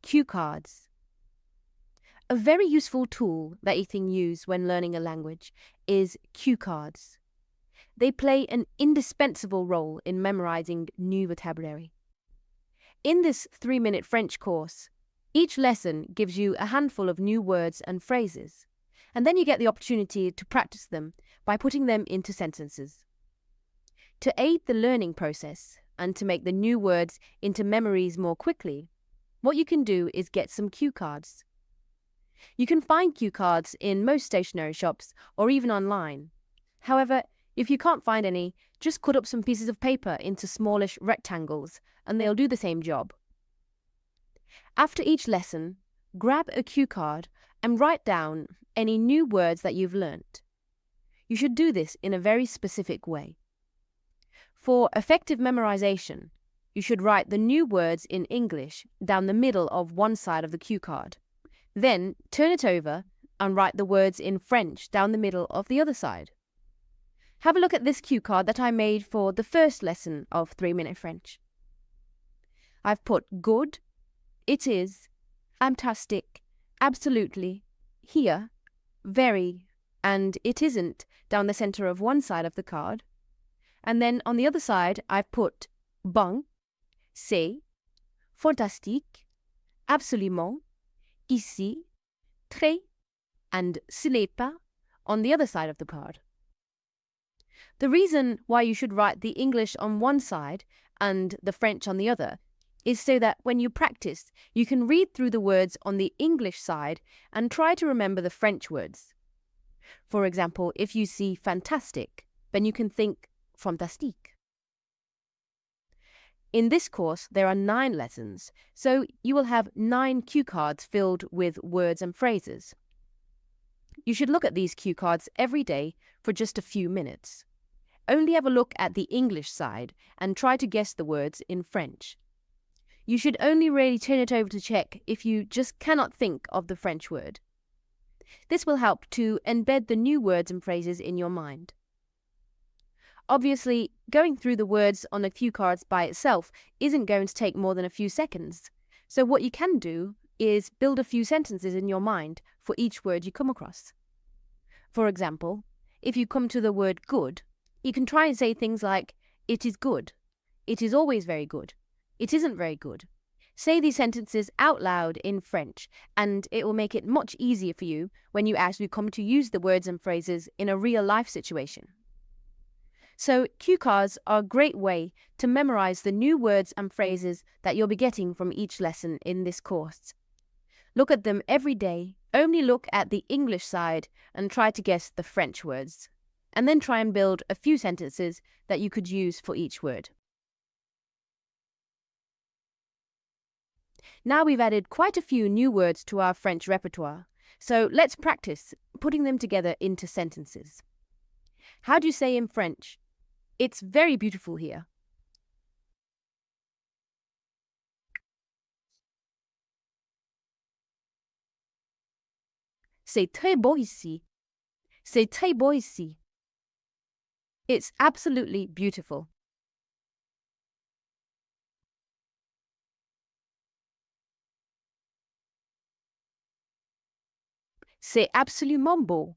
cue cards. A very useful tool that you can use when learning a language is cue cards. They play an indispensable role in memorizing new vocabulary. In this 3-minute French course, each lesson gives you a handful of new words and phrases, and then you get the opportunity to practice them by putting them into sentences. To aid the learning process and to make the new words into memories more quickly, what you can do is get some cue cards. You can find cue cards in most stationery shops or even online. However, if you can't find any, just cut up some pieces of paper into smallish rectangles and they'll do the same job. After each lesson, grab a cue card and write down any new words that you've learnt. You should do this in a very specific way. For effective memorization, you should write the new words in English down the middle of one side of the cue card. Then turn it over and write the words in French down the middle of the other side. Have a look at this cue card that I made for the first lesson of 3-minute French. I've put good, it is, fantastic, absolutely, here, very, and it isn't down the center of one side of the card. And then on the other side, I've put bon, c'est, fantastique, absolument, ici, très, and ce n'est pas on the other side of the card. The reason why you should write the English on one side and the French on the other is so that when you practice, you can read through the words on the English side and try to remember the French words. For example, if you see fantastic, then you can think fantastique. In this course, there are 9 lessons, so you will have 9 cue cards filled with words and phrases. You should look at these cue cards every day for just a few minutes. Only have a look at the English side and try to guess the words in French. You should only really turn it over to check if you just cannot think of the French word. This will help to embed the new words and phrases in your mind. Obviously, going through the words on the cue cards by itself isn't going to take more than a few seconds. So what you can do is build a few sentences in your mind for each word you come across. For example, if you come to the word good, you can try and say things like, it is good, it is always very good, it isn't very good. Say these sentences out loud in French, and it will make it much easier for you when you actually come to use the words and phrases in a real-life situation. So, cue cards are a great way to memorize the new words and phrases that you'll be getting from each lesson in this course. Look at them every day, only look at the English side and try to guess the French words. And then try and build a few sentences that you could use for each word. Now we've added quite a few new words to our French repertoire, so let's practice putting them together into sentences. How do you say in French, it's very beautiful here? C'est très beau ici. C'est très beau ici. It's absolutely beautiful. C'est absolument beau.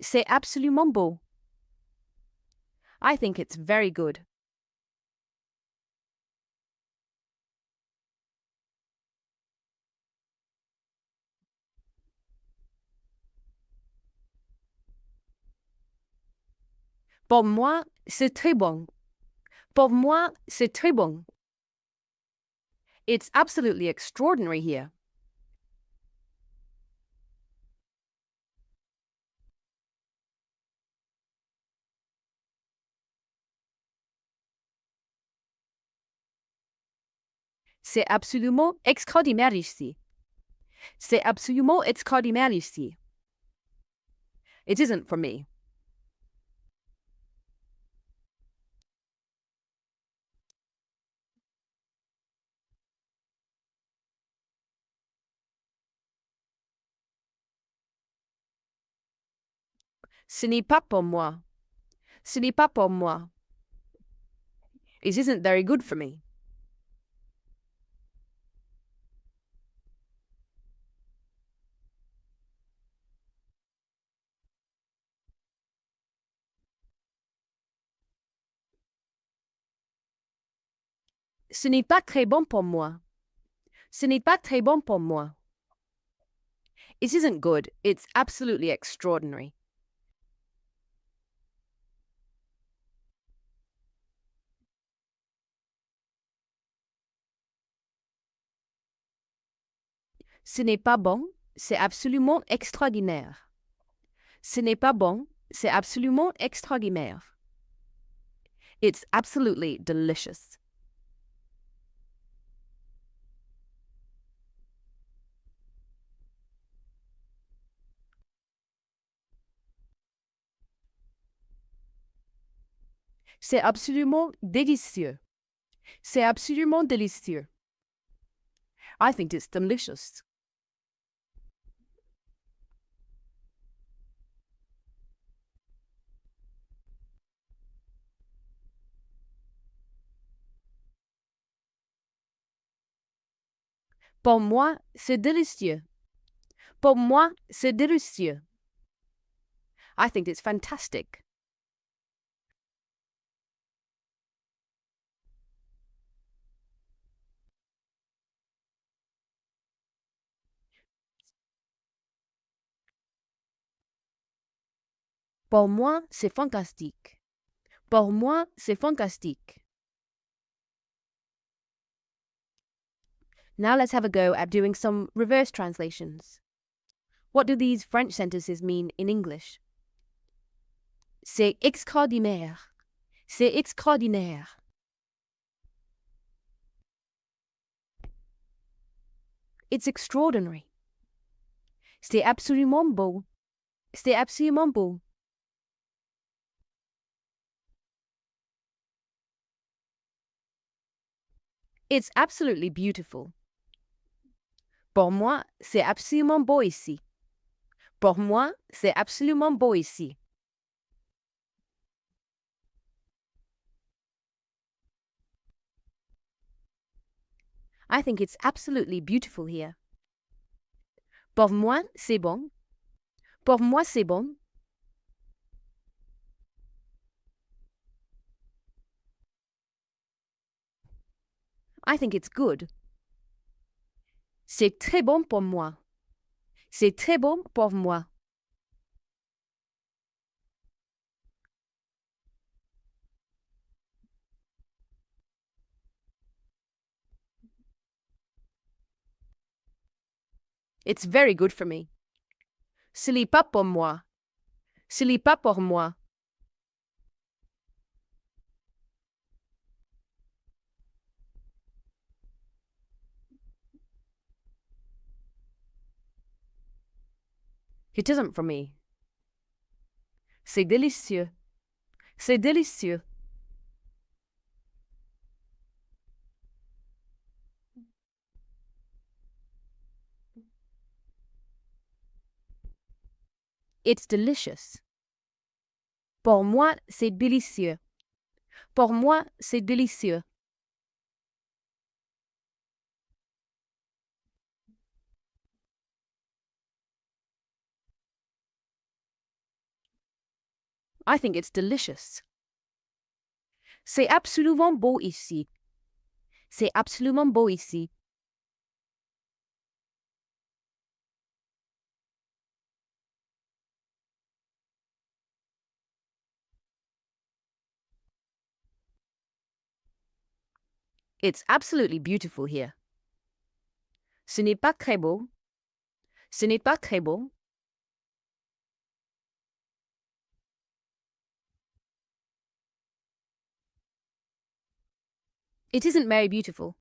C'est absolument beau. I think it's very good. Pour moi, c'est très bon. Pour moi, c'est très bon. It's absolutely extraordinary here. C'est absolument extraordinaire ici. C'est absolument extraordinaire ici. It isn't for me. Ce n'est pas pour moi. Ce n'est pas pour moi. It isn't very good for me. Ce n'est pas très bon pour moi. Ce n'est pas très bon pour moi. It isn't good. It's absolutely extraordinary. Ce n'est pas bon. C'est absolument extraordinaire. Ce n'est pas bon. C'est absolument extraordinaire. It's absolutely delicious. C'est absolument délicieux. C'est absolument délicieux. I think it's delicious. Pour moi, c'est délicieux. Pour moi, c'est délicieux. I think it's fantastic. Pour moi, c'est fantastique. Pour moi, c'est fantastique. Now let's have a go at doing some reverse translations. What do these French sentences mean in English? C'est extraordinaire. C'est extraordinaire. It's extraordinary. C'est absolument beau. C'est absolument beau. It's absolutely beautiful. Pour moi, c'est absolument beau ici. Pour moi, c'est absolument beau ici. I think it's absolutely beautiful here. Pour moi, c'est bon. Pour moi, c'est bon. I think it's good. C'est très bon pour moi. C'est très bon pour moi. It's very good for me. Ce n'est pas pour moi. Ce n'est pas pour moi. It isn't for me. C'est délicieux. C'est délicieux. It's delicious. Pour moi, c'est délicieux. Pour moi, c'est délicieux. I think it's delicious. C'est absolument beau ici. C'est absolument beau ici. It's absolutely beautiful here. Ce n'est pas très beau. Ce n'est pas très beau. It isn't very beautiful.